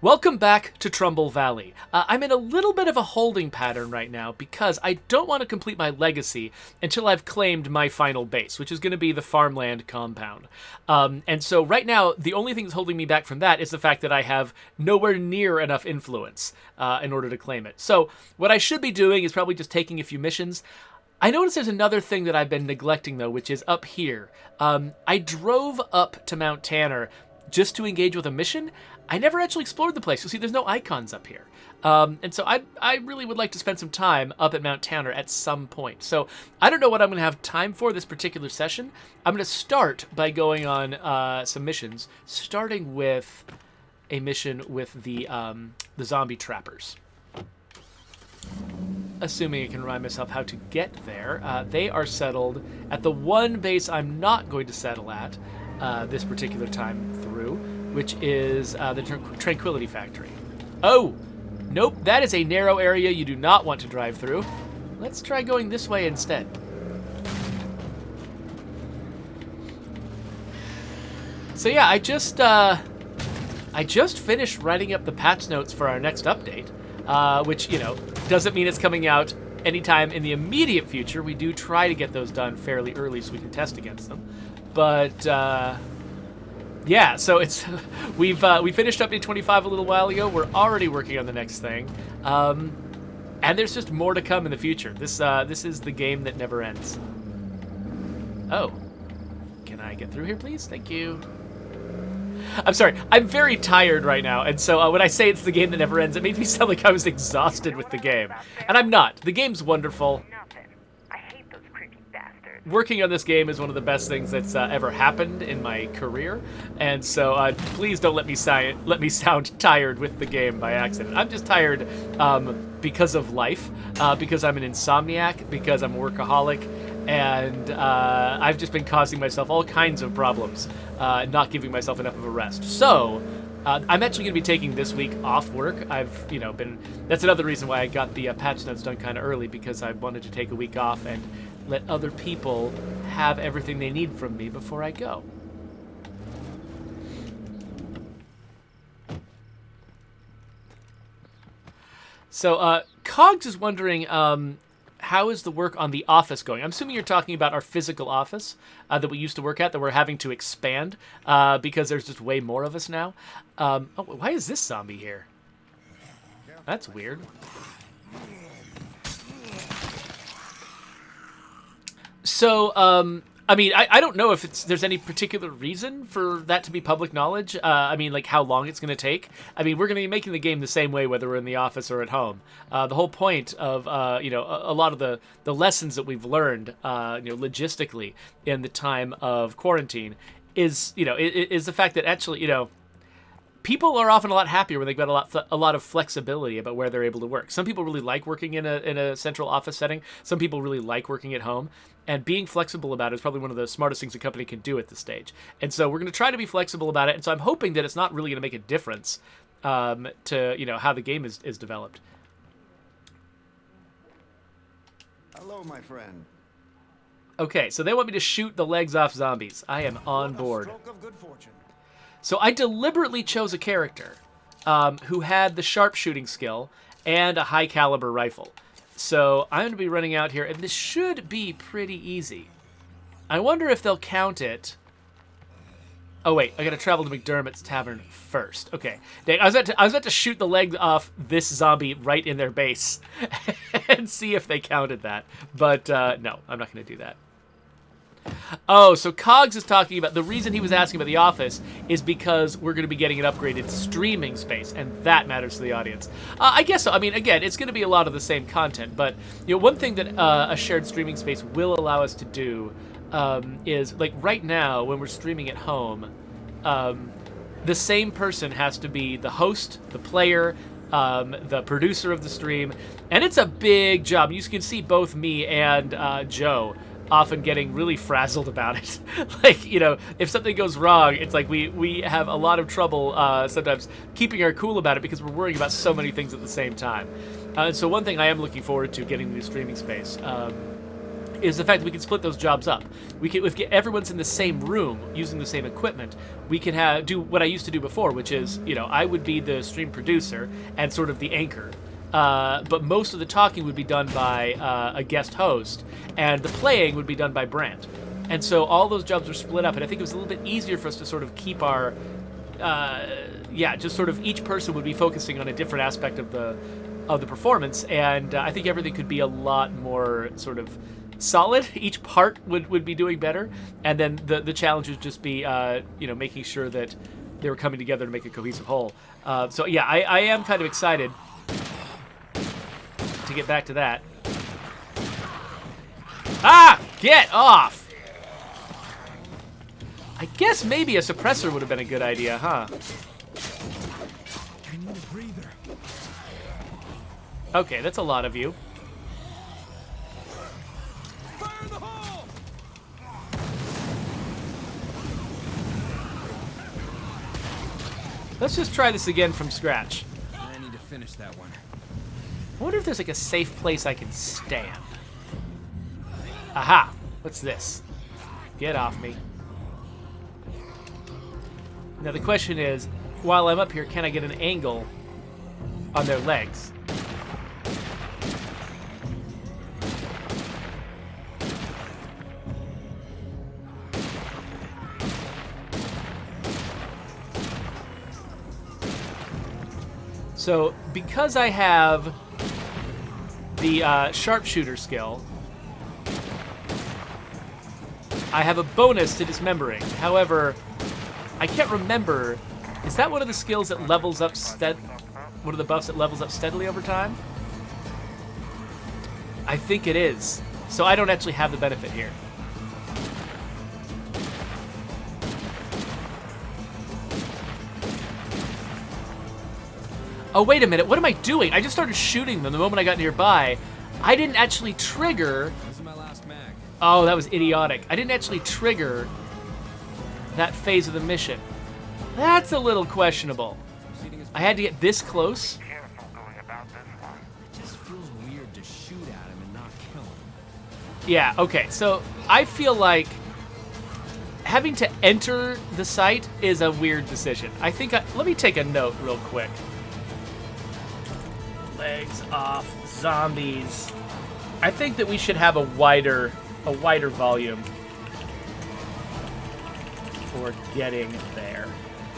Welcome back to Trumbull Valley. I'm in a little bit of a holding pattern right now because I don't want to complete my legacy until I've claimed my final base, which is going to be the Farmland Compound. And so right now, the only thing that's holding me back from that is the fact that I have nowhere near enough influence in order to claim it. So what I should be doing is probably just taking a few missions. I notice there's another thing that I've been neglecting, though, which is up here. I drove up to Mount Tanner just to engage with a mission. I never actually explored the place. You see, there's no icons up here. And so I really would like to spend some time up at Mount Tanner at some point. So I don't know what I'm going to have time for this particular session. I'm going to start by going on some missions, starting with a mission with the zombie trappers. Assuming I can remind myself how to get there. They are settled at the one base I'm not going to settle at this particular time through, which is the Tranquility Factory. Oh, nope, that is a narrow area you do not want to drive through. Let's try going this way instead. So yeah, I just finished writing up the patch notes for our next update, which, you know, doesn't mean it's coming out anytime in the immediate future. We do try to get those done fairly early so we can test against them. But yeah, so it's we finished update 25 a little while ago. We're already working on the next thing, and there's just more to come in the future. This is the game that never ends. Oh, can I get through here, please? Thank you. I'm sorry, I'm very tired right now, and so when I say it's the game that never ends, it makes me sound like I was exhausted with the game, and I'm not. The game's wonderful. Working on this game is one of the best things that's ever happened in my career, and so please don't let me sound tired with the game by accident. I'm just tired because of life, because I'm an insomniac, because I'm a workaholic, and I've just been causing myself all kinds of problems, not giving myself enough of a rest. So I'm actually going to be taking this week off work. I've, that's another reason why I got the patch notes done kind of early, because I wanted to take a week off and let other people have everything they need from me before I go. So, Cogs is wondering, how is the work on the office going? I'm assuming you're talking about our physical office that we used to work at, that we're having to expand because there's just way more of us now. Oh, why is this zombie here? That's weird. So, I mean, I don't know if there's any particular reason for that to be public knowledge. I mean, like how long it's going to take. I mean, we're going to be making the game the same way whether we're in the office or at home. The whole point of, a lot of the lessons that we've learned, logistically in the time of quarantine is, is the fact that actually, people are often a lot happier when they've got a lot of flexibility about where they're able to work. Some people really like working in a central office setting. Some people really like working at home. And being flexible about it is probably one of the smartest things a company can do at this stage. And so we're going to try to be flexible about it. And so I'm hoping that it's not really going to make a difference to how the game is developed. Hello, my friend. Okay, so they want me to shoot the legs off zombies. I am on board. Stroke of good fortune. So I deliberately chose a character who had the sharpshooting skill and a high caliber rifle. So I'm going to be running out here, and this should be pretty easy. I wonder if they'll count it. Oh wait, I got to travel to McDermott's Tavern first. Okay, I was about to shoot the leg off this zombie right in their base and see if they counted that, but no, I'm not going to do that. Oh, so Cogs is talking about, the reason he was asking about the office is because we're going to be getting an upgraded streaming space, and that matters to the audience. I guess so. I mean, again, it's going to be a lot of the same content, but one thing that a shared streaming space will allow us to do is, like right now, when we're streaming at home, the same person has to be the host, the player, the producer of the stream, and it's a big job. You can see both me and Joe often getting really frazzled about it. Like, if something goes wrong, it's like we have a lot of trouble sometimes keeping our cool about it because we're worrying about so many things at the same time. And so one thing I am looking forward to getting the new streaming space is the fact that we can split those jobs up. We can, if everyone's in the same room using the same equipment, we can do what I used to do before, which is, you know, I would be the stream producer and sort of the anchor. But most of the talking would be done by a guest host, and the playing would be done by Brant. And so all those jobs were split up, and I think it was a little bit easier for us to sort of keep our, just sort of each person would be focusing on a different aspect of the performance, and I think everything could be a lot more sort of solid. Each part would be doing better, and then the challenge would just be, making sure that they were coming together to make a cohesive whole. So yeah, I am kind of excited to get back to that. Ah! Get off! I guess maybe a suppressor would have been a good idea, huh? I need a breather. Okay, that's a lot of you. Fire in the hole! Let's just try this again from scratch. I need to finish that one. I wonder if there's like a safe place I can stand. Aha! What's this? Get off me. Now the question is, while I'm up here, can I get an angle on their legs? So, because I have the sharpshooter skill, I have a bonus to dismembering. However, I can't remember, is that one of the skills that levels up one of the buffs that levels up steadily over time? I think it is. So I don't actually have the benefit here. Oh, wait a minute. What am I doing? I just started shooting them the moment I got nearby. I didn't actually trigger... This is my last mag. Oh, that was idiotic. I didn't actually trigger that phase of the mission. That's a little questionable. I had to get this close. It just feels weird to shoot at him and not kill him. Yeah, okay. So I feel like having to enter the site is a weird decision. I think let me take a note real quick. Legs off, zombies. I think that we should have a wider volume for getting there.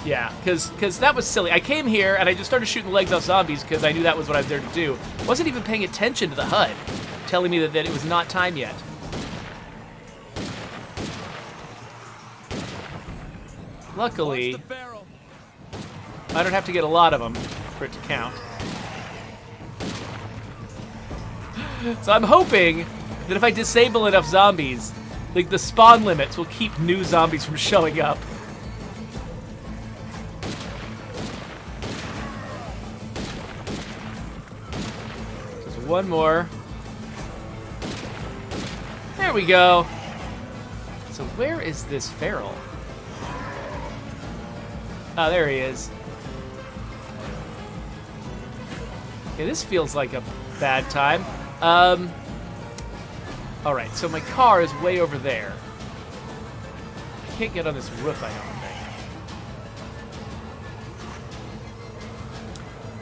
Yeah, because that was silly. I came here and I just started shooting legs off zombies because I knew that was what I was there to do. Wasn't even paying attention to the HUD, telling me that it was not time yet. Luckily, I don't have to get a lot of them for it to count. So I'm hoping that if I disable enough zombies, like the spawn limits will keep new zombies from showing up. Just one more. There we go. So where is this feral? Oh, there he is. Okay, this feels like a bad time. Alright, so my car is way over there. I can't get on this roof, I don't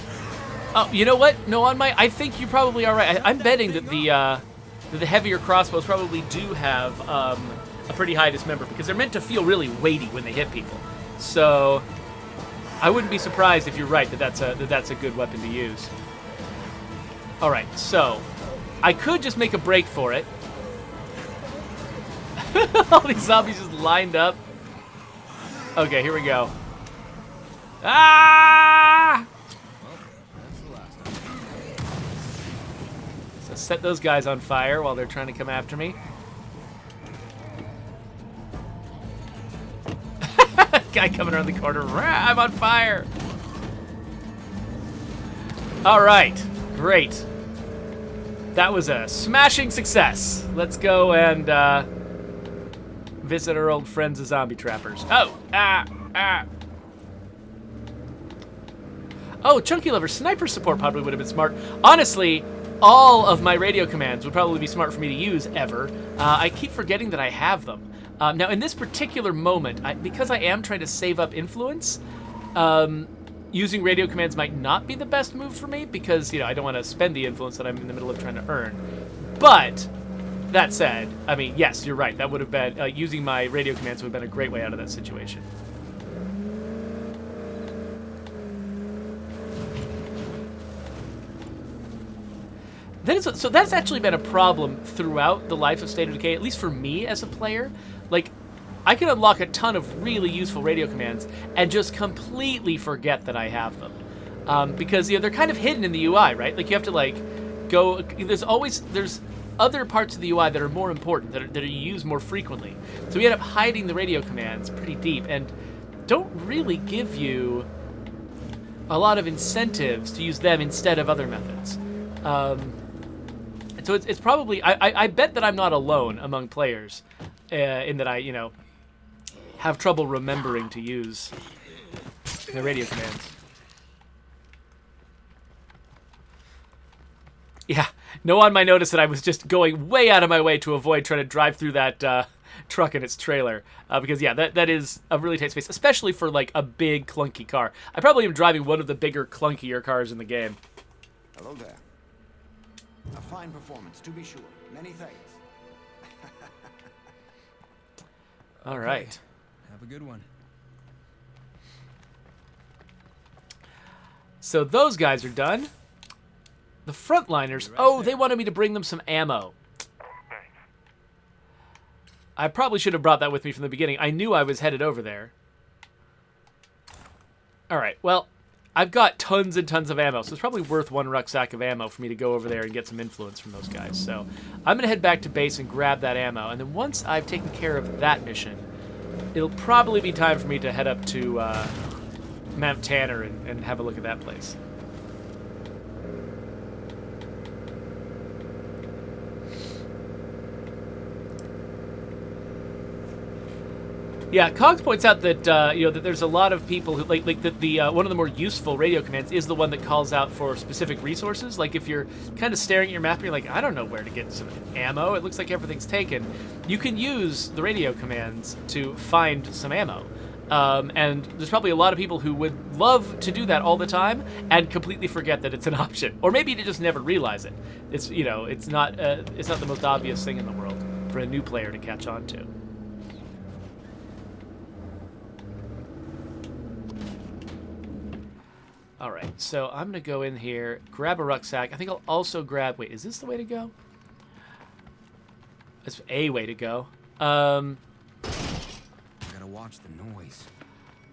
think. Oh, you know what? No, I think you probably are right. I'm betting that the heavier crossbows probably do have a pretty high dismember because they're meant to feel really weighty when they hit people. So I wouldn't be surprised if you're right that that's a good weapon to use. All right, so I could just make a break for it. All these zombies just lined up. Okay, here we go. Ah! So set those guys on fire while they're trying to come after me. Guy coming around the corner. Rah, I'm on fire. All right, great. That was a smashing success. Let's go and visit our old friends, the zombie trappers. Oh, Oh, Chunky Lover, sniper support probably would have been smart. Honestly, all of my radio commands would probably be smart for me to use ever. I keep forgetting that I have them. Now, in this particular moment, because I am trying to save up influence, using radio commands might not be the best move for me because, I don't want to spend the influence that I'm in the middle of trying to earn. But that said, I mean, yes, you're right. That would have been, using my radio commands would have been a great way out of that situation. So that's actually been a problem throughout the life of State of Decay, at least for me as a player. Like, I can unlock a ton of really useful radio commands and just completely forget that I have them. Because, they're kind of hidden in the UI, right? Like, you have to, go... There's other parts of the UI that are more important, that you use more frequently. So we end up hiding the radio commands pretty deep and don't really give you a lot of incentives to use them instead of other methods. So it's probably... I bet that I'm not alone among players in that I, have trouble remembering to use the radio commands. Yeah, no one might notice that I was just going way out of my way to avoid trying to drive through that truck and its trailer. Because, yeah, that is a really tight space, especially for, a big, clunky car. I probably am driving one of the bigger, clunkier cars in the game. Hello there. A fine performance, to be sure. Many thanks. All right. Have a good one. So those guys are done. The frontliners, they wanted me to bring them some ammo. I probably should have brought that with me from the beginning. I knew I was headed over there. All right, well, I've got tons and tons of ammo, so it's probably worth one rucksack of ammo for me to go over there and get some influence from those guys. So I'm going to head back to base and grab that ammo, and then once I've taken care of that mission, it'll probably be time for me to head up to Mount Tanner and have a look at that place. Yeah, Cogs points out that that there's a lot of people who like that the one of the more useful radio commands is the one that calls out for specific resources. Like if you're kind of staring at your map and you're like, I don't know where to get some ammo. It looks like everything's taken. You can use the radio commands to find some ammo. And there's probably a lot of people who would love to do that all the time and completely forget that it's an option, or maybe to just never realize it. It's it's not the most obvious thing in the world for a new player to catch on to. All right, so I'm gonna go in here, grab a rucksack. I think I'll also grab. Wait, is this the way to go? That's a way to go. Gotta watch the noise.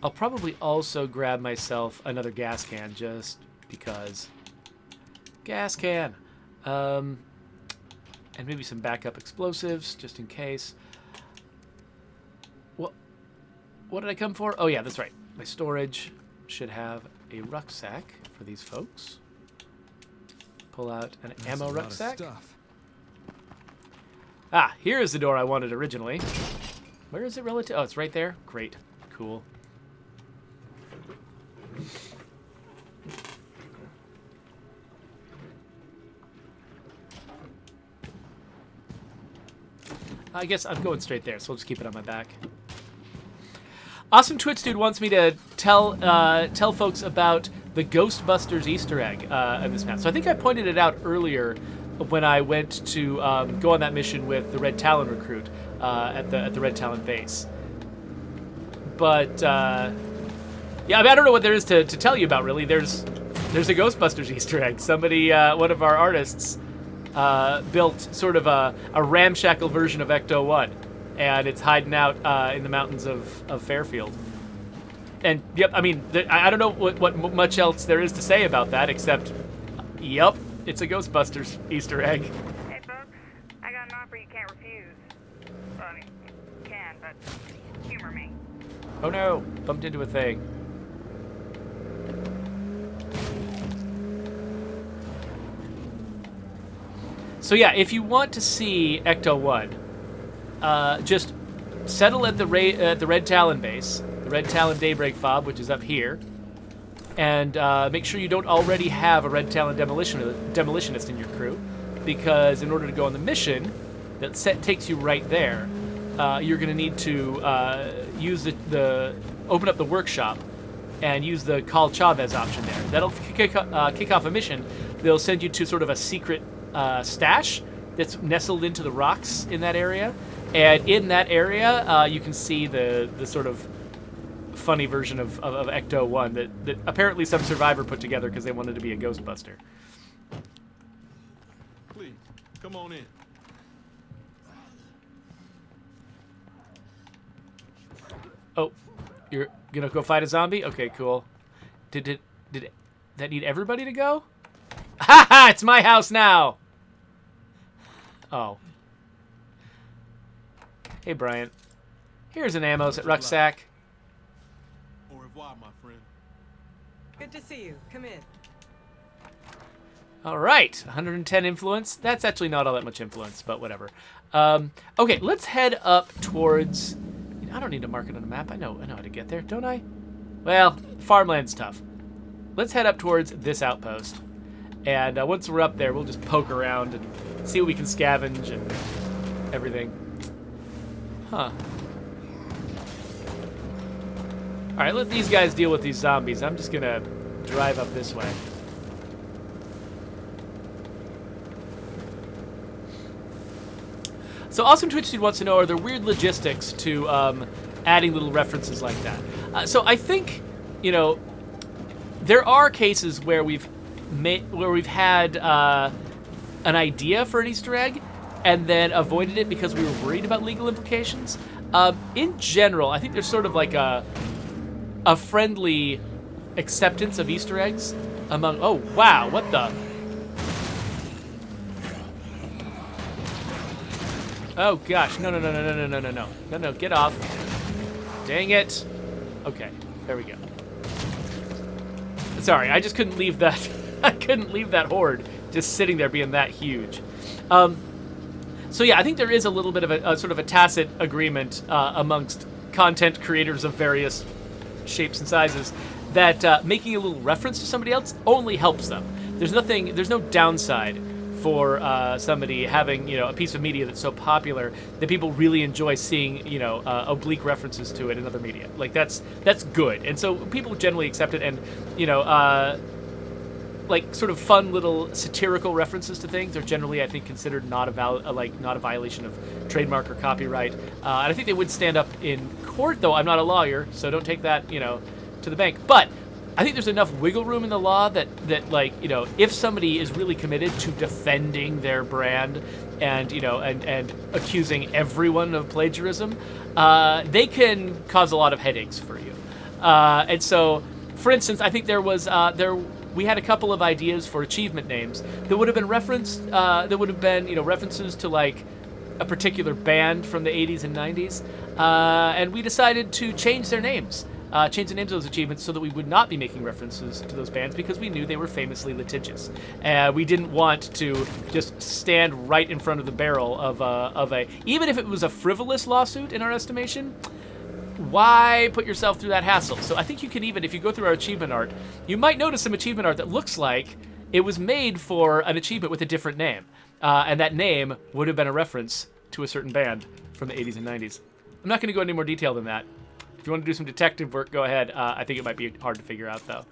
I'll probably also grab myself another gas can just because. Gas can. And maybe some backup explosives just in case. What did I come for? Oh yeah, that's right. My storage should have a rucksack for these folks. Pull out an ammo rucksack. Ah, here is the door I wanted originally. Where is it relative? Oh, it's right there. Great. Cool. I guess I'm going straight there, so we'll just keep it on my back. Awesome Twitch Dude wants me to tell folks about the Ghostbusters Easter egg in this map. So I think I pointed it out earlier when I went to go on that mission with the Red Talon recruit at the Red Talon base. But yeah, I mean, I don't know what there is to tell you about really. There's a Ghostbusters Easter egg. Somebody, one of our artists, built sort of a ramshackle version of Ecto-1. And it's hiding out in the mountains of Fairfield. And, yep, I mean, I don't know what much else there is to say about that, except, yep, it's a Ghostbusters Easter egg. Hey, folks, I got an offer you can't refuse. Well, I mean, you can, but humor me. Oh, no, bumped into a thing. So, yeah, if you want to see Ecto-1, just settle at the Red Talon base, the Red Talon Daybreak Fob, which is up here. and make sure you don't already have a Red Talon demolitionist in your crew, because in order to go on the mission that takes you right there, you're going to need to use the open up the workshop and use the Call Chavez option there. That'll kick off a mission. They'll send you to sort of a secret stash that's nestled into the rocks in that area. And in that area, you can see the sort of funny version of Ecto-1 that apparently some survivor put together because they wanted to be a Ghostbuster. Please, come on in. Oh, you're gonna go fight a zombie? Okay, cool. Did that need everybody to go? Ha ha! It's my house now! Oh. Hey, Bryant. Here's an ammo rucksack. Au revoir, my friend. Good to see you. Come in. All right, 110 influence. That's actually not all that much influence, but whatever. Okay, let's head up towards... I don't need to mark it on a map. I know how to get there, don't I? Well, farmland's tough. Let's head up towards this outpost. And once we're up there, we'll just poke around and see what we can scavenge and everything. Huh. All right, let these guys deal with these zombies. I'm just gonna drive up this way. So Awesome Twitch Dude wants to know, are there weird logistics to adding little references like that? So I think, you know, there are cases where we've had an idea for an Easter egg and then avoided it because we were worried about legal implications. In general, I think there's sort of like a friendly acceptance of Easter eggs among... Oh, wow, what the... Oh, gosh, no, get off. Dang it. Okay, there we go. Sorry, I just couldn't leave that... I couldn't leave that horde just sitting there being that huge. So yeah, I think there is a little bit of a sort of a tacit agreement amongst content creators of various shapes and sizes that making a little reference to somebody else only helps them. There's no downside for somebody having, you know, a piece of media that's so popular that people really enjoy seeing, you know, oblique references to it in other media. Like that's good, and so people generally accept it, and you know, like sort of fun little satirical references to things are generally, I think, considered not a violation of trademark or copyright. And I think they would stand up in court, though I'm not a lawyer, so don't take that, you know, to the bank. But I think there's enough wiggle room in the law that like, you know, if somebody is really committed to defending their brand and, you know, and accusing everyone of plagiarism, they can cause a lot of headaches for you. And so, for instance, I think there was we had a couple of ideas for achievement names that would have been you know, references to like a particular band from the 80s and 90s, and we decided to change their names. Change the names of those achievements so that we would not be making references to those bands because we knew they were famously litigious. We didn't want to just stand right in front of the barrel of a even if it was a frivolous lawsuit in our estimation, why put yourself through that hassle? So I think you can even, if you go through our achievement art, you might notice some achievement art that looks like it was made for an achievement with a different name. And that name would have been a reference to a certain band from the 80s and 90s. I'm not going to go into any more detail than that. If you want to do some detective work, go ahead. I think it might be hard to figure out, though.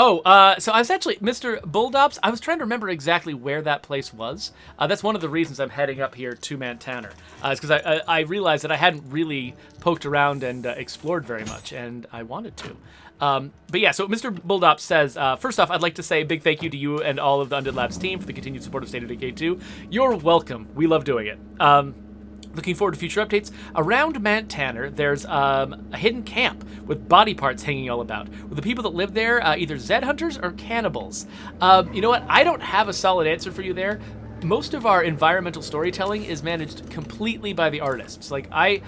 Oh, so I was actually, Mr. Bulldops, I was trying to remember exactly where that place was. That's one of the reasons I'm heading up here to TANNER. It's because I realized that I hadn't really poked around and explored very much, and I wanted to. But yeah, so Mr. Bulldops says, first off, I'd like to say a big thank you to you and all of the Undead Labs team for the continued support of State of Decay 2. You're welcome. We love doing it. Looking forward to future updates. Around TANNER, there's a hidden camp with body parts hanging all about. With the people that live there either Zed hunters or cannibals. You know what? I don't have a solid answer for you there. Most of our environmental storytelling is managed completely by the artists. Like, I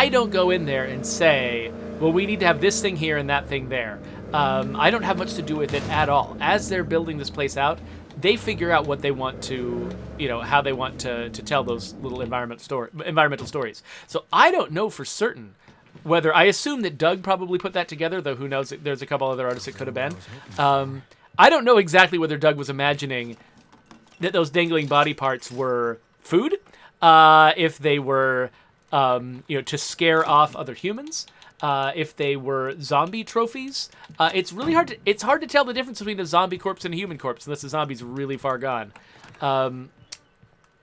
don't go in there and say, well, we need to have this thing here and that thing there. I don't have much to do with it at all. As they're building this place out, they figure out what they want to, how they want to tell those little environmental stories. So I don't know for certain whether, I assume that Doug probably put that together, though who knows, there's a couple other artists it could have been. I don't know exactly whether Doug was imagining that those dangling body parts were food, if they were, to scare off other humans, if they were zombie trophies. It's hard to tell the difference between a zombie corpse and a human corpse unless the zombie's really far gone.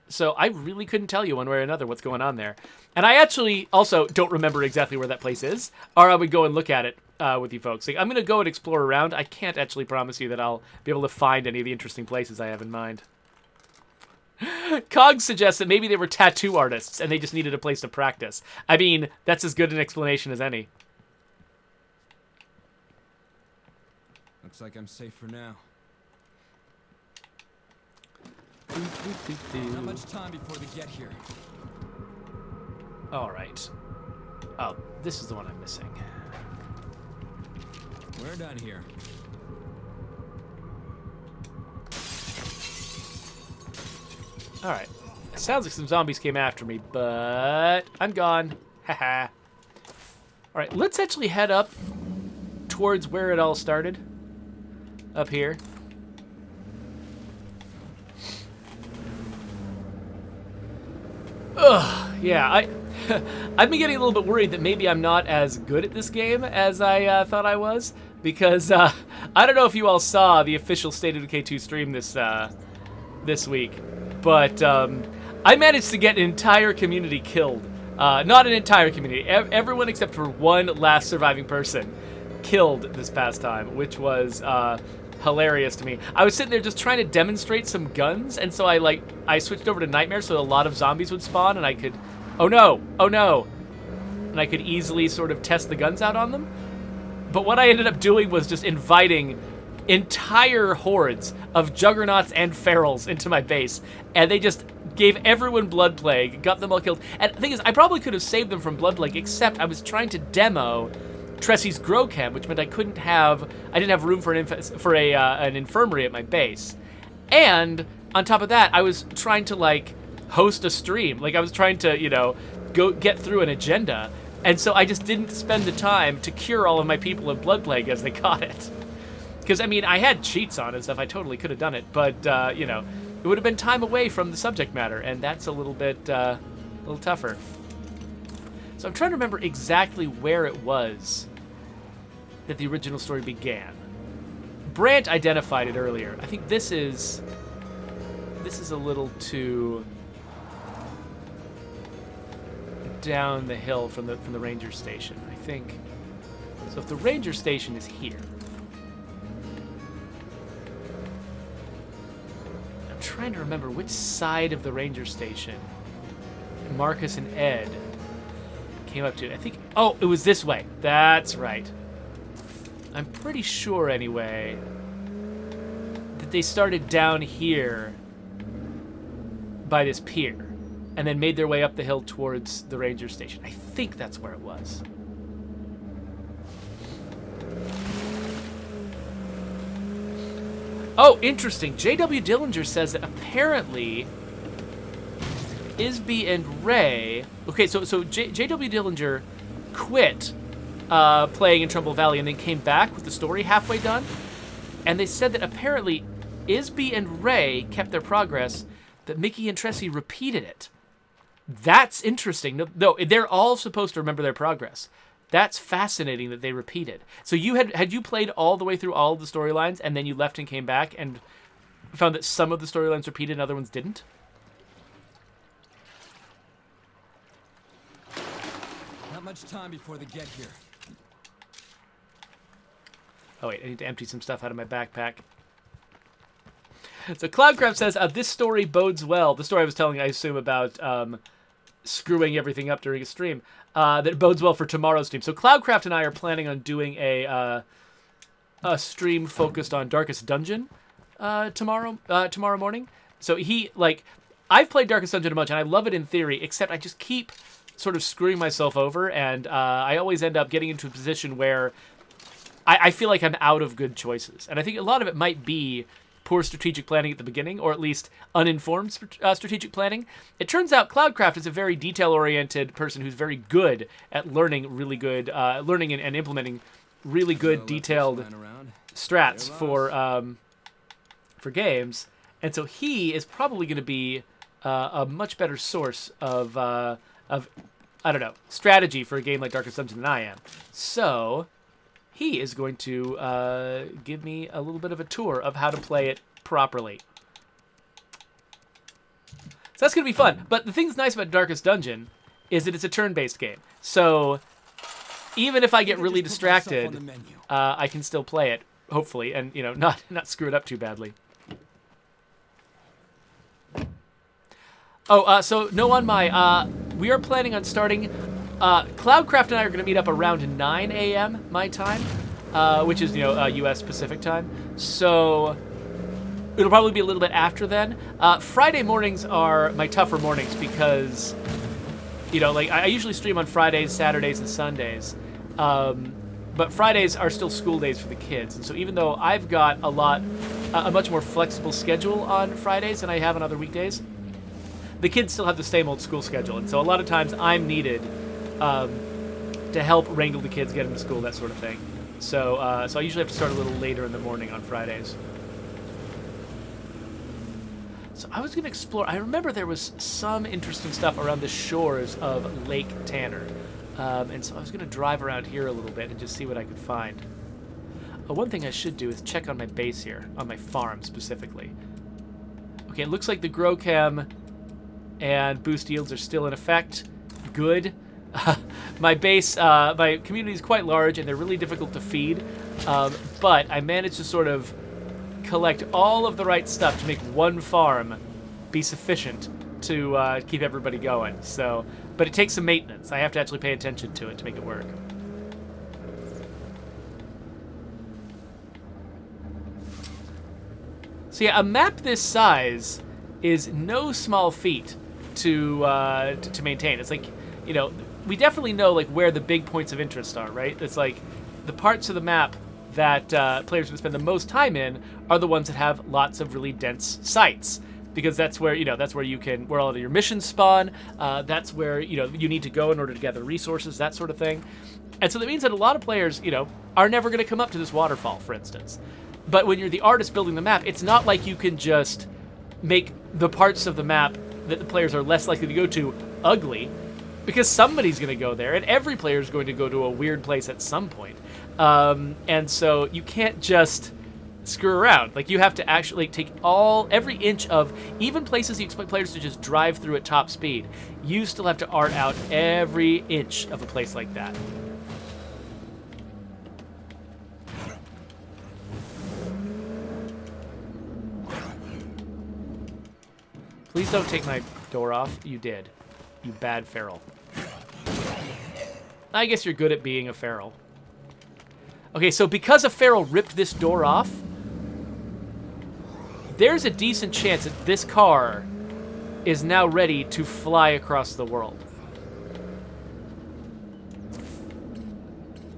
So I really couldn't tell you one way or another what's going on there. And I actually also don't remember exactly where that place is, or I would go and look at it with you folks. Like, I'm going to go and explore around. I can't actually promise you that I'll be able to find any of the interesting places I have in mind. Cog suggests that maybe they were tattoo artists and they just needed a place to practice. I mean, that's as good an explanation as any. Looks like I'm safe for now. Not much time before they get here. All right. Oh, this is the one I'm missing. We're done here. All right. It sounds like some zombies came after me, but I'm gone. Haha. All right, let's actually head up towards where it all started. Up here. Ugh, yeah, I've been getting a little bit worried that maybe I'm not as good at this game as I thought I was, because I don't know if you all saw the official State of Decay 2 stream this week, but I managed to get an entire community killed. Not an entire community, everyone except for one last surviving person killed this past time, which was hilarious to me. I was sitting there just trying to demonstrate some guns, and so I switched over to Nightmare so a lot of zombies would spawn, and I could, oh no, and I could easily sort of test the guns out on them. But what I ended up doing was just inviting entire hordes of juggernauts and ferals into my base, and they just gave everyone blood plague, got them all killed. And the thing is, I probably could have saved them from blood plague, except I was trying to demo Tressy's grow chem, which meant I didn't have room for an infirmary at my base. And on top of that, I was trying to host a stream. I was trying to, go get through an agenda. And so I just didn't spend the time to cure all of my people of blood plague as they caught it. Because, I mean, I had cheats on and stuff. I totally could have done it. But, it would have been time away from the subject matter. And that's a little bit, a little tougher. So I'm trying to remember exactly where it was that the original story began. Brant identified it earlier. I think this is a little too down the hill from the ranger station, I think. So if the ranger station is here, I'm trying to remember which side of the ranger station Marcus and Ed came up to. I think, oh, it was this way. That's right. I'm pretty sure, anyway, that they started down here by this pier and then made their way up the hill towards the ranger station. I think that's where it was. Oh, interesting. J.W. Dillinger says that apparently Isby and Ray... Okay, so J.W. Dillinger quit playing in Trumbull Valley and then came back with the story halfway done. And they said that apparently Isby and Ray kept their progress, but Mickey and Tressie repeated it. That's interesting. No, they're all supposed to remember their progress. That's fascinating that they repeated. So you had you played all the way through all of the storylines and then you left and came back and found that some of the storylines repeated and other ones didn't? Not much time before they get here. Oh wait, I need to empty some stuff out of my backpack. So Cloudcraft says, this story bodes well. The story I was telling, I assume, about screwing everything up during a stream. That bodes well for tomorrow's stream. So Cloudcraft and I are planning on doing a stream focused on Darkest Dungeon tomorrow morning. So I've played Darkest Dungeon a bunch, and I love it in theory, except I just keep sort of screwing myself over, and I always end up getting into a position where I feel like I'm out of good choices. And I think a lot of it might be poor strategic planning at the beginning, or at least uninformed strategic planning. It turns out Cloudcraft is a very detail-oriented person who's very good at learning really good, learning and implementing really good detailed strats for games, and so he is probably going to be a much better source of I don't know, strategy for a game like Darkest Dungeon than I am. So he is going to give me a little bit of a tour of how to play it properly. So that's going to be fun. But the thing that's nice about Darkest Dungeon is that it's a turn-based game. So even if I get really distracted, I can still play it, hopefully, and not screw it up too badly. Oh, so no on my, we are planning on starting, Cloudcraft and I are going to meet up around 9 a.m. my time, which is, U.S. Pacific time. So it'll probably be a little bit after then. Friday mornings are my tougher mornings because, I usually stream on Fridays, Saturdays, and Sundays. But Fridays are still school days for the kids. And so even though I've got a much more flexible schedule on Fridays than I have on other weekdays, the kids still have the same old school schedule. And so a lot of times I'm needed to help wrangle the kids, get them to school, that sort of thing. So I usually have to start a little later in the morning on Fridays. So I was going to explore. I remember there was some interesting stuff around the shores of Lake Tanner. And so I was going to drive around here a little bit and just see what I could find. One thing I should do is check on my base here, on my farm specifically. Okay, it looks like the grow chem and boost yields are still in effect. Good. My base, my community is quite large and they're really difficult to feed. But I managed to sort of collect all of the right stuff to make one farm be sufficient to keep everybody going. So, but it takes some maintenance. I have to actually pay attention to it to make it work. So yeah, a map this size is no small feat to maintain. It's like, we definitely know like where the big points of interest are, right? It's like the parts of the map that players can spend the most time in are the ones that have lots of really dense sites, because that's where where all of your missions spawn. That's where you need to go in order to gather resources, that sort of thing. And so that means that a lot of players are never going to come up to this waterfall, for instance. But when you're the artist building the map, it's not like you can just make the parts of the map that the players are less likely to go to ugly, because somebody's going to go there, and every player is going to go to a weird place at some point. And so you can't just screw around. Like, you have to actually take every inch of, even places you expect players to just drive through at top speed, you still have to art out every inch of a place like that. Please don't take my door off. You did. You bad feral. I guess you're good at being a feral. Okay, so because a feral ripped this door off, there's a decent chance that this car is now ready to fly across the world.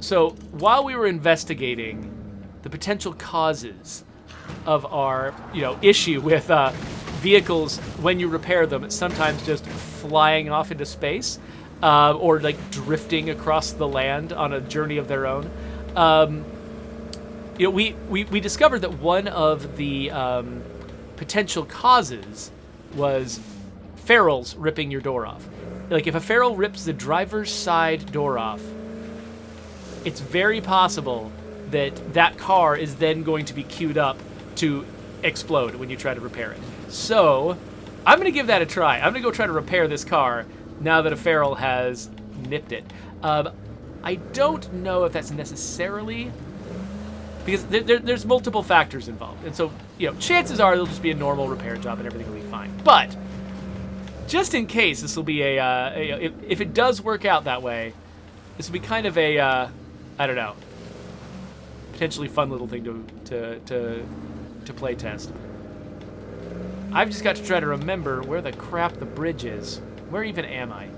So while we were investigating the potential causes of our, issue with vehicles, when you repair them, it's sometimes just flying off into space, or like drifting across the land on a journey of their own. We discovered that one of the potential causes was ferals ripping your door off. Like, if a feral rips the driver's side door off, it's very possible that that car is then going to be queued up to explode when you try to repair it. So I'm going to give that a try. I'm going to go try to repair this car now that a feral has nipped it. I don't know if that's necessarily, because there's multiple factors involved. And so, chances are there'll just be a normal repair job and everything will be fine. But just in case, this will be if it does work out that way, this will be kind of a, I don't know, potentially fun little thing to play test. I've just got to try to remember where the crap the bridge is. Where even am I?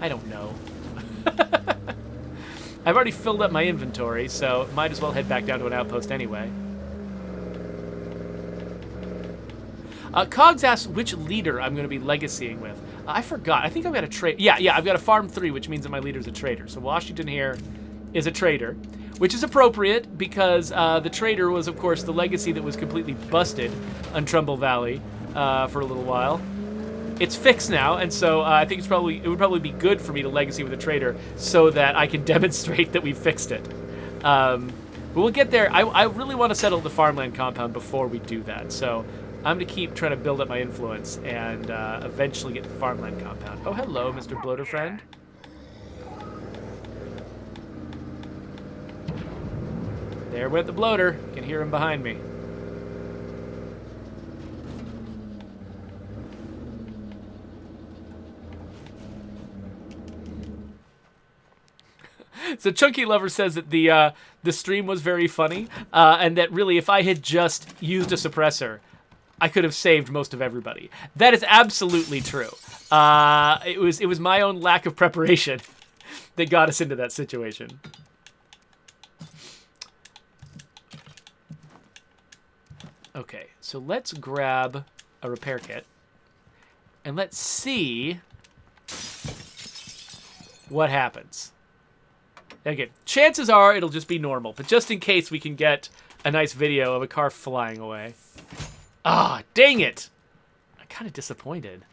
I don't know. I've already filled up my inventory, so might as well head back down to an outpost anyway. Cogs asks which leader I'm going to be legacying with. I forgot. I think I've got a trade. Yeah, I've got a farm 3, which means that my leader's a trader. So Washington here is a trader, which is appropriate because the trader was, of course, the legacy that was completely busted on Trumbull Valley for a little while. It's fixed now, and so I think it would probably be good for me to legacy with a trader so that I can demonstrate that we fixed it. But we'll get there. I really want to settle the Farmland Compound before we do that, so I'm going to keep trying to build up my influence and eventually get to the Farmland Compound. Oh, hello, Mr. Bloater friend. There went the bloater. You can hear him behind me. So Chunky Lover says that the stream was very funny, and that really, if I had just used a suppressor, I could have saved most of everybody. That is absolutely true. It was my own lack of preparation that got us into that situation. Okay, so let's grab a repair kit, and let's see what happens. Again, chances are it'll just be normal, but just in case we can get a nice video of a car flying away. Ah, dang it! I'm kind of disappointed.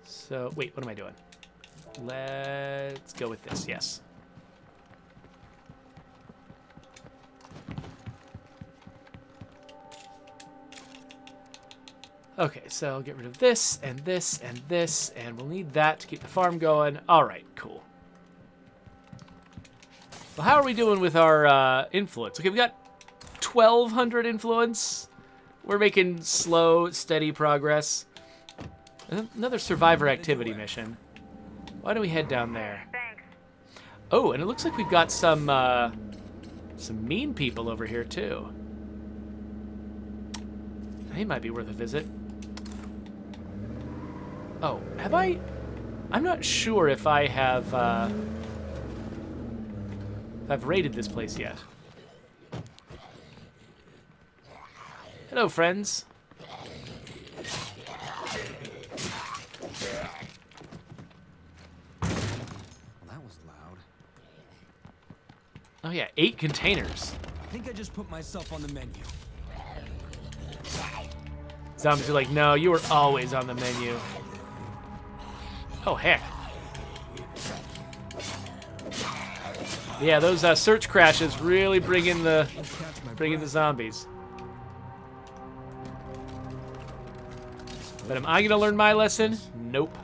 So, wait, what am I doing? Let's go with this, yes. Okay, so I'll get rid of this, and this, and this, and we'll need that to keep the farm going. All right, cool. Well, how are we doing with our influence? Okay, we got 1,200 influence. We're making slow, steady progress. Another survivor activity mission. Why don't we head down there? Thanks. Oh, and it looks like we've got some mean people over here, too. They might be worth a visit. Oh, have I? I'm not sure if I have, if I've raided this place yet. Hello, friends. Well, that was loud. Oh yeah, 8 containers. I think I just put myself on the menu. Zombies are like, no, you were always on the menu. Oh, heck. Yeah, those search crashes really bring in the zombies. But am I going to learn my lesson? Nope.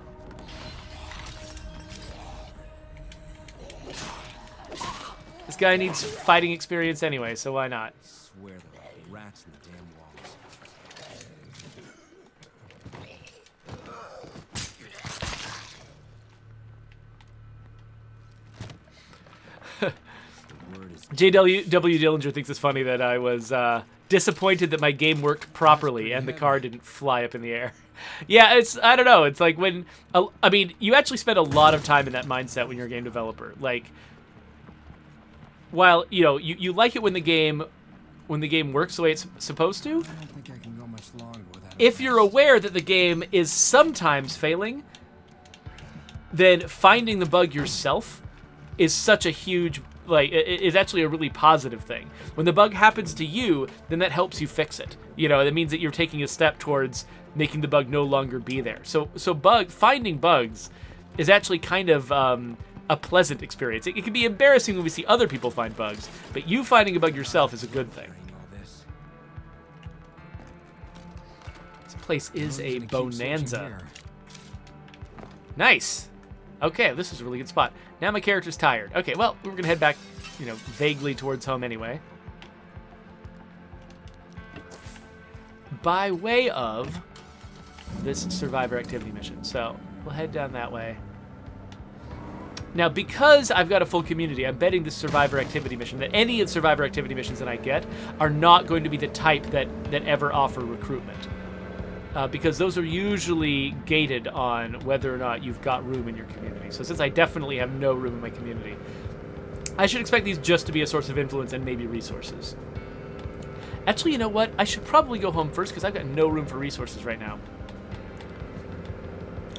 This guy needs fighting experience anyway, so why not? I swear there are rats in the damn walls. JW Dillinger thinks it's funny that I was disappointed that my game worked properly and the car didn't fly up in the air. Yeah, I don't know. It's like when, I mean, you actually spend a lot of time in that mindset when you're a game developer. Like, while, you know, you like it when the game works the way it's supposed to, I don't think I can go much longer without if you're aware that the game is sometimes failing, then finding the bug yourself is such a huge, like, is actually a really positive thing. When the bug happens to you, then that helps you fix it. You know, that means that you're taking a step towards making the bug no longer be there. So finding bugs is actually kind of a pleasant experience. It can be embarrassing when we see other people find bugs, but you finding a bug yourself is a good thing. This place is a bonanza. Nice. Okay, this is a really good spot. Now my character's tired. Okay, well, we're gonna head back, you know, vaguely towards home anyway. By way of this survivor activity mission. So we'll head down that way. Now, because I've got a full community, I'm betting this survivor activity mission, that any of the survivor activity missions that I get are not going to be the type that ever offer recruitment. Because those are usually gated on whether or not you've got room in your community. So since I definitely have no room in my community, I should expect these just to be a source of influence and maybe resources. Actually, you know what? I should probably go home first because I've got no room for resources right now.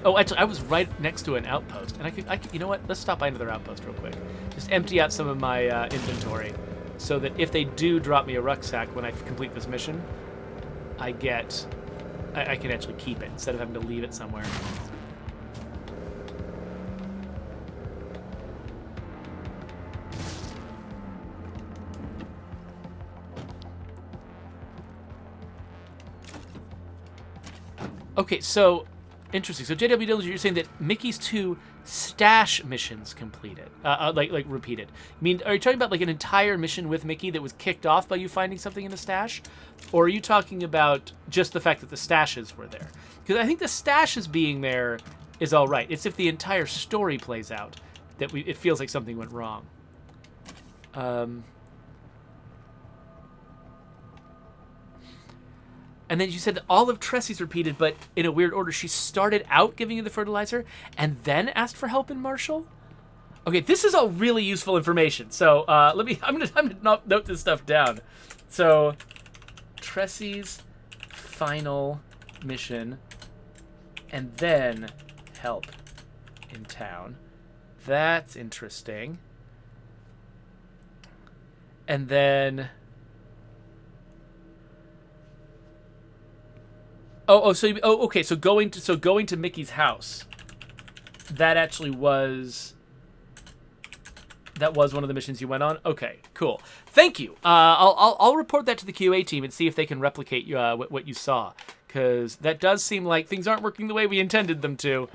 Oh, actually, I was right next to an outpost, and I could, you know what? Let's stop by another outpost real quick. Just empty out some of my inventory, so that if they do drop me a rucksack when I complete this mission, I can actually keep it instead of having to leave it somewhere. Okay, so interesting. So JW Dillinger, you're saying that Mickey's 2 stash missions completed, like repeated. I mean, are you talking about like an entire mission with Mickey that was kicked off by you finding something in a stash, or are you talking about just the fact that the stashes were there? Because I think the stashes being there is all right. It's if the entire story plays out that it feels like something went wrong. And then you said that all of Tressie's repeated, but in a weird order. She started out giving you the fertilizer and then asked for help in Marshall? Okay, this is all really useful information. So I'm gonna note this stuff down. So Tressie's final mission and then help in town. That's interesting. And then okay. So going to Mickey's house. That actually was one of the missions you went on. Okay, cool. Thank you. I'll report that to the QA team and see if they can replicate what you saw, because that does seem like things aren't working the way we intended them to.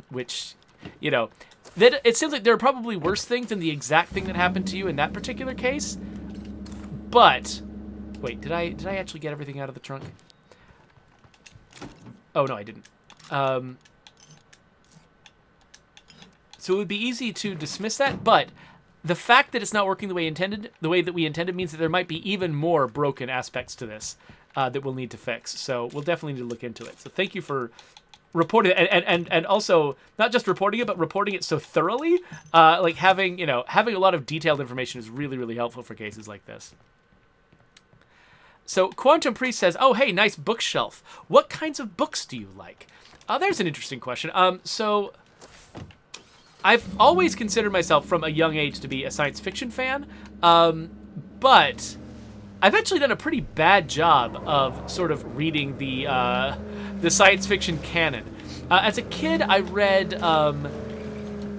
Which, you know, that it seems like there are probably worse things than the exact thing that happened to you in that particular case. But wait, did I actually get everything out of the trunk? Oh, no, I didn't. So it would be easy to dismiss that, but the fact that it's not working the way that we intended means that there might be even more broken aspects to this that we'll need to fix. So we'll definitely need to look into it. So thank you for reporting it, and also not just reporting it, but reporting it so thoroughly. Like having a lot of detailed information is really, really helpful for cases like this. So Quantum Priest says, "Oh, hey, nice bookshelf. What kinds of books do you like?" There's an interesting question. So I've always considered myself from a young age to be a science fiction fan, but I've actually done a pretty bad job of sort of reading the science fiction canon. As a kid, I read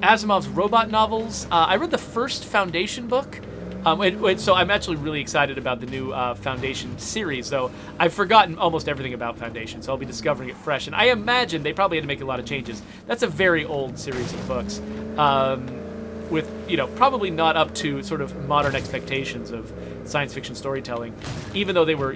Asimov's robot novels. I read the first Foundation book. So I'm actually really excited about the new Foundation series, though I've forgotten almost everything about Foundation, so I'll be discovering it fresh. And I imagine they probably had to make a lot of changes. That's a very old series of books, with, probably not up to sort of modern expectations of science fiction storytelling, even though they were,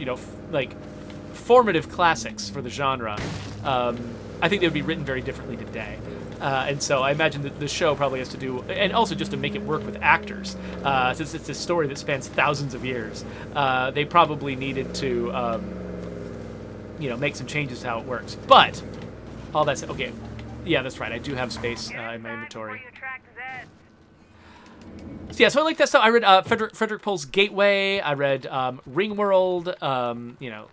formative classics for the genre. I think they would be written very differently today. And so I imagine that the show probably has to do, and also just to make it work with actors, since it's a story that spans thousands of years, they probably needed to, make some changes to how it works. But all that said, okay, yeah, that's right. I do have space in my inventory. So yeah, so I like that stuff. I read Frederick Pohl's Gateway. I read Ringworld.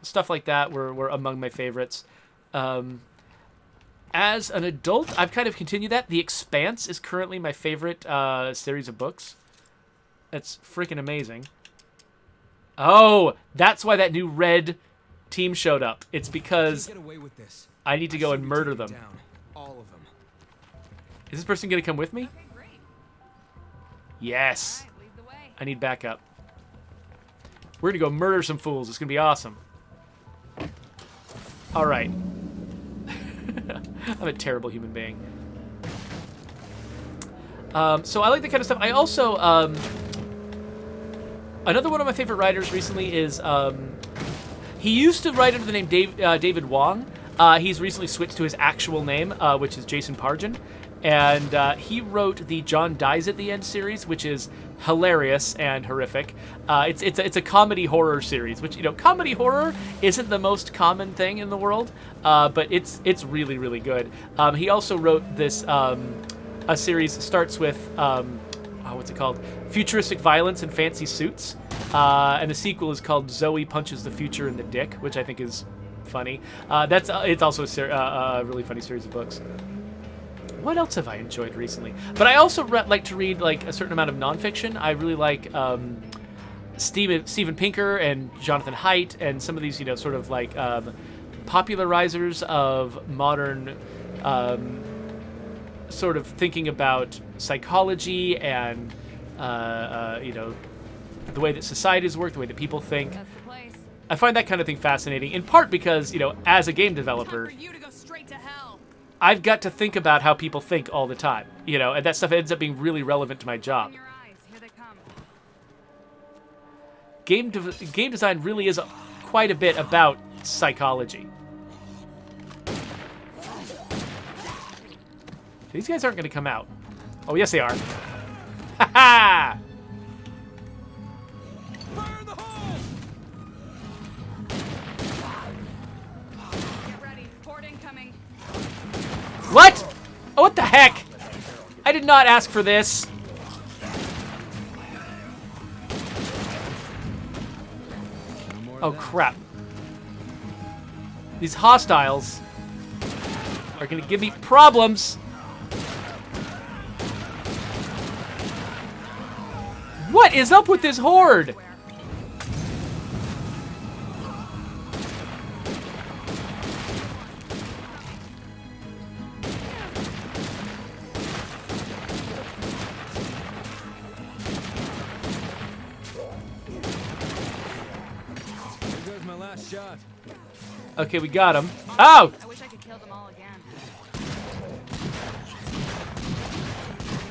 Stuff like that were among my favorites. As an adult, I've kind of continued that. The Expanse is currently my favorite series of books. It's freaking amazing. Oh, that's why that new red team showed up. It's because I need to go and murder them. All of them. Is this person going to come with me? Okay, great. Yes. All right, lead the way. I need backup. We're going to go murder some fools. It's going to be awesome. All right. I'm a terrible human being. So I like that kind of stuff. I also, another one of my favorite writers recently is, he used to write under the name David Wong. He's recently switched to his actual name, which is Jason Pargin. And he wrote the John Dies at the End series, which is hilarious and horrific. It's a comedy horror series, which, comedy horror isn't the most common thing in the world, but it's really, really good. He also wrote this, a series that starts with, what's it called? Futuristic Violence and Fancy Suits. And the sequel is called Zoe Punches the Future in the Dick, which I think is funny. It's also a really funny series of books. What else have I enjoyed recently? But I also like to read like a certain amount of nonfiction. I really like Steven Pinker and Jonathan Haidt and some of these, you know, sort of like popularizers of modern sort of thinking about psychology and you know, the way that societies work, the way that people think. That's the place. I find that kind of thing fascinating, in part because, you know, as a game developer, Time for you to go straight to hell. I've got to think about how people think all the time, you know, and that stuff ends up being really relevant to my job. In your eyes, here they come. Game design really is quite a bit about psychology. These guys aren't going to come out. Oh, yes, they are. Ha ha! Fire in the hole! Get ready. Horde incoming. What? Oh, what the heck? I did not ask for this. No more of Oh, that. crap. These hostiles are going to give me problems. What is up with this horde? There goes my last shot. Okay, we got him. Oh! I wish I could kill them all again.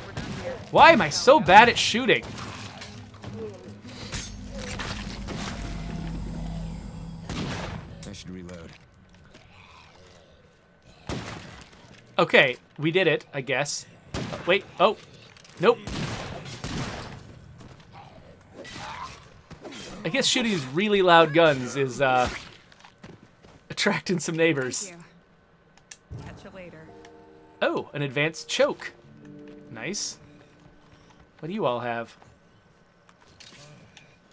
We're done here. Why am I so bad at shooting? I should reload. Okay, we did it, I guess. Wait, oh. Nope. I guess shooting these really loud guns is, attracting some neighbors. Thank you. Catch you later. Oh, an advanced choke. Nice. What do you all have?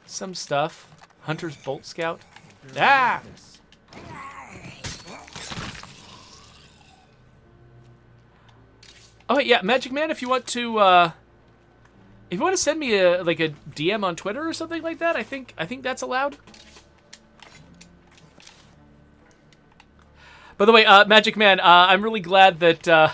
Some stuff. Hunter's Bolt Scout. Ah! Oh, yeah, Magic Man, if you want to, if you want to send me a DM on Twitter or something like that, I think that's allowed. By the way, Magic Man, I'm really glad that,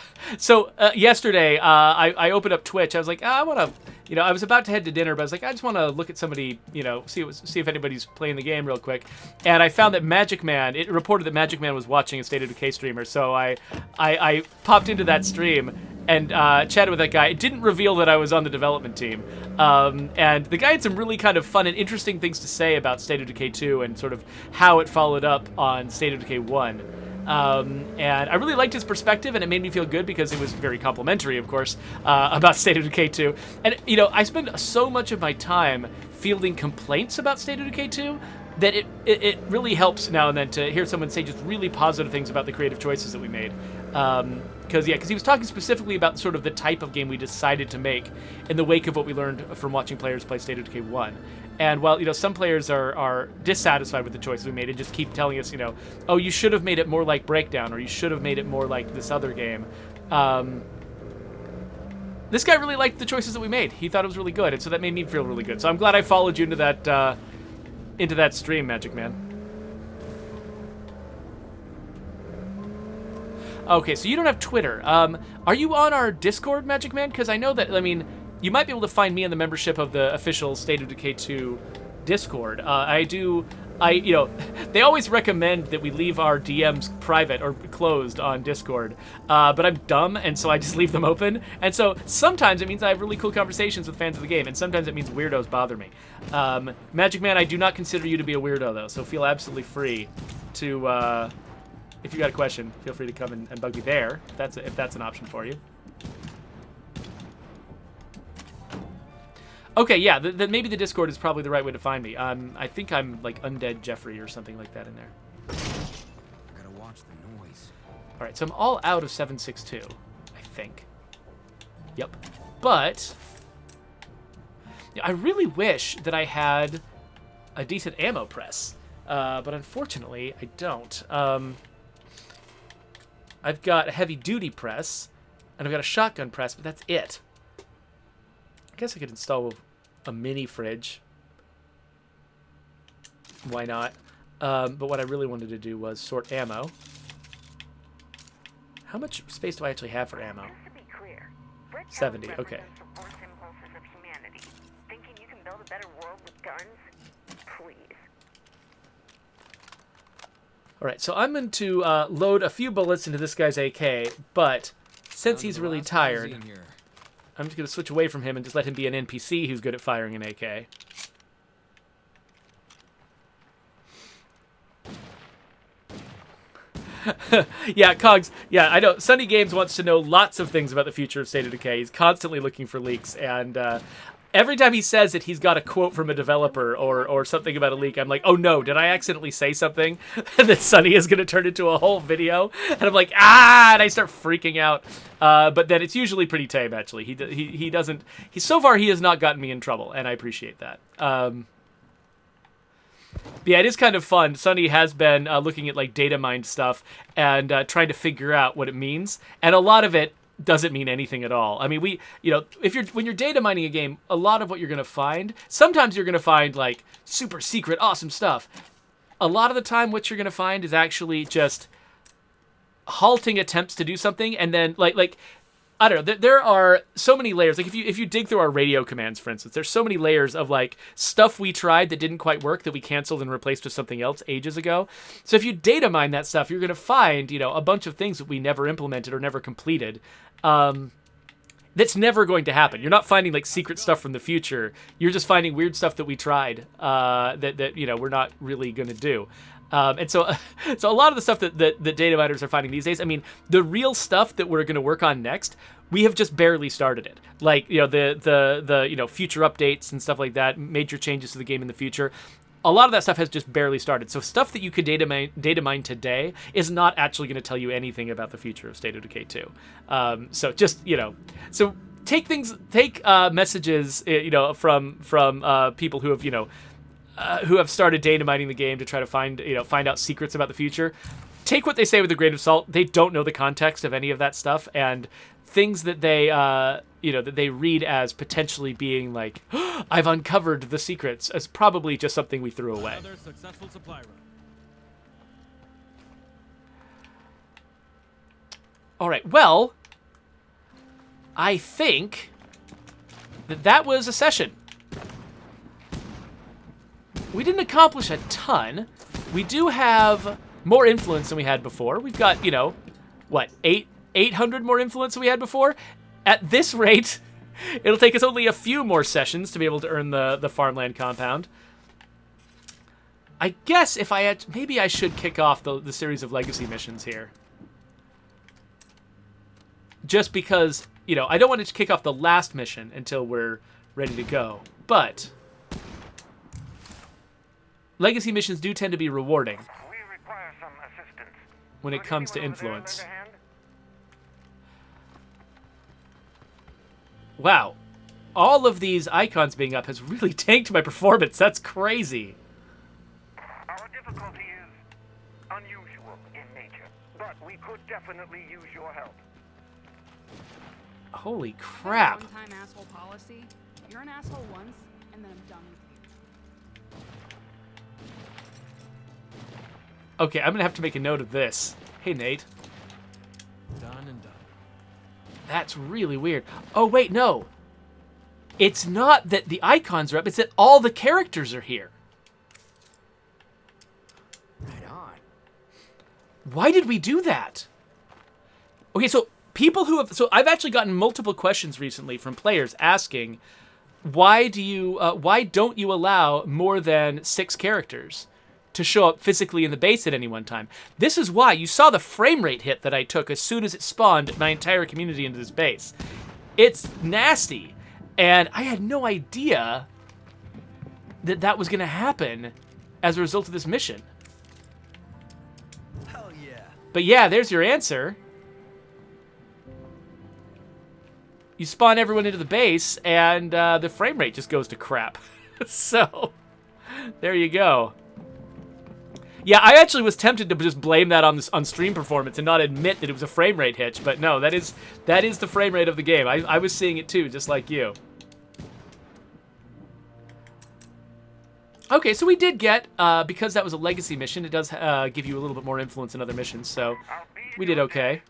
yesterday, I opened up Twitch. I was like, I want to, you know, I was about to head to dinner, but I was like, I just want to look at somebody, you know, see if anybody's playing the game real quick. And I found that Magic Man, it reported that Magic Man was watching a State of Decay streamer, so I popped into that stream and chatted with that guy. It didn't reveal that I was on the development team. And the guy had some really kind of fun and interesting things to say about State of Decay 2 and sort of how it followed up on State of Decay 1. And I really liked his perspective, and it made me feel good because it was very complimentary, of course, about State of Decay 2. And, you know, I spend so much of my time fielding complaints about State of Decay 2 that it really helps now and then to hear someone say just really positive things about the creative choices that we made. Because he was talking specifically about sort of the type of game we decided to make in the wake of what we learned from watching players play State of Decay 1. And while, you know, some players are dissatisfied with the choices we made and just keep telling us, you know, oh, you should have made it more like Breakdown, or you should have made it more like this other game. This guy really liked the choices that we made. He thought it was really good, and so that made me feel really good. So I'm glad I followed you into that stream, Magic Man. Okay, so you don't have Twitter. Are you on our Discord, Magic Man? Because I know that, I mean, you might be able to find me in the membership of the official State of Decay 2 Discord. You know, they always recommend that we leave our DMs private or closed on Discord, but I'm dumb, and so I just leave them open. And so sometimes it means I have really cool conversations with fans of the game, and sometimes it means weirdos bother me. Magic Man, I do not consider you to be a weirdo, though, so feel absolutely free to, if you got a question, feel free to come and bug me there, if that's an option for you. Okay, yeah, maybe the Discord is probably the right way to find me. I think I'm like Undead Jeffrey or something like that in there. I gotta watch the noise. All right, so I'm all out of 762, I think. Yep. But I really wish that I had a decent ammo press, but unfortunately I don't. I've got a heavy-duty press, and I've got a shotgun press, but that's it. I guess I could install a mini fridge. Why not? But what I really wanted to do was sort ammo. How much space do I actually have for ammo? Just to be clear, Brett 70, Jones okay. represents the worst impulses of humanity. Thinking you can build a better world with guns? Please. All right, so I'm going to load a few bullets into this guy's AK, but since Down to he's the really last tired, magazine here. I'm just going to switch away from him and just let him be an NPC who's good at firing an AK. Yeah, Cogs. Yeah, I know. Sunny Games wants to know lots of things about the future of State of Decay. He's constantly looking for leaks, and every time he says it, he's got a quote from a developer or something about a leak. I'm like, oh no, did I accidentally say something? And then Sunny is going to turn into a whole video, and I'm like, and I start freaking out. But then it's usually pretty tame, actually. He doesn't. So far he has not gotten me in trouble, and I appreciate that. Yeah, it is kind of fun. Sunny has been looking at like data mined stuff and trying to figure out what it means, and a lot of it doesn't mean anything at all. I mean, when you're data mining a game, a lot of what you're going to find, sometimes you're going to find like super secret, awesome stuff. A lot of the time, what you're going to find is actually just halting attempts to do something, and then like I don't know. There are so many layers. Like if you dig through our radio commands, for instance, there's so many layers of like stuff we tried that didn't quite work that we canceled and replaced with something else ages ago. So if you data mine that stuff, you're going to find, a bunch of things that we never implemented or never completed. That's never going to happen. You're not finding like secret stuff from the future. You're just finding weird stuff that we tried that we're not really going to do. And so a lot of the stuff that data miners are finding these days, I mean, the real stuff that we're going to work on next, we have just barely started it. Like, the future updates and stuff like that, major changes to the game in the future. A lot of that stuff has just barely started. So stuff that you could data mine today is not actually going to tell you anything about the future of State of Decay 2. So just, so take messages, from people who have started data mining the game to try to find out secrets about the future. Take what they say with a grain of salt. They don't know the context of any of that stuff, and things that they that they read as potentially being like, I've uncovered the secrets, as probably just something we threw away. Another successful supply run. All right. Well, I think that was a session. We didn't accomplish a ton. We do have more influence than we had before. We've got, 800 more influence than we had before? At this rate, it'll take us only a few more sessions to be able to earn the Farmland Compound. I guess if maybe I should kick off the series of legacy missions here. Just because, I don't want to kick off the last mission until we're ready to go. But legacy missions do tend to be rewarding We require some assistance. when it comes to influence. Wow. All of these icons being up has really tanked my performance. That's crazy. Our difficulty is unusual in nature, but we could definitely use your help. Holy crap. One-time asshole policy. You're an asshole once, and then I'm done with you. Okay, I'm going to have to make a note of this. Hey, Nate. Done and done. That's really weird. Oh, wait, no. It's not that the icons are up. It's that all the characters are here. Right on. Why did we do that? Okay, so so I've actually gotten multiple questions recently from players asking, why don't you allow more than 6 characters to show up physically in the base at any one time? This is why you saw the frame rate hit that I took as soon as it spawned my entire community into this base. It's nasty, and I had no idea that was going to happen as a result of this mission. Hell yeah. But yeah, there's your answer. you spawn everyone into the base, and the frame rate just goes to crap. So, there you go. Yeah, I actually was tempted to just blame that on stream performance and not admit that it was a frame rate hitch, but no, that is the frame rate of the game. I was seeing it too, just like you. Okay, so we did get, because that was a legacy mission, it does give you a little bit more influence in other missions, so we did okay.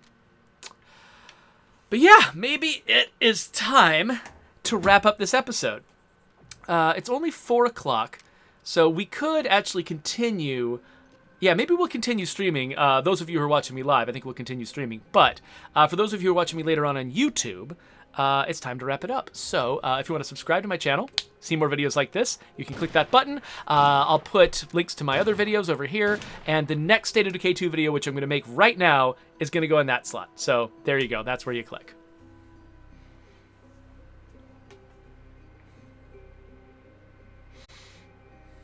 But yeah, maybe it is time to wrap up this episode. It's only 4 o'clock, so we could actually continue. Yeah, maybe we'll continue streaming. Those of you who are watching me live, I think we'll continue streaming. But for those of you who are watching me later on YouTube, it's time to wrap it up. So if you want to subscribe to my channel, see more videos like this, you can click that button. I'll put links to my other videos over here, and the next State of Decay 2 video, which I'm going to make right now, is going to go in that slot. So there you go. That's where you click.